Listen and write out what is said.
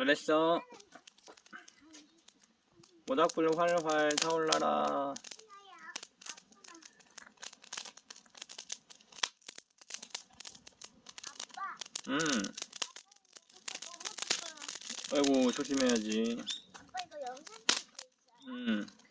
잘했어. 모닥불 활활 타올라라. 아빠, 아이고, 조심해야지. 아빠 이거 영상 찍고 있어.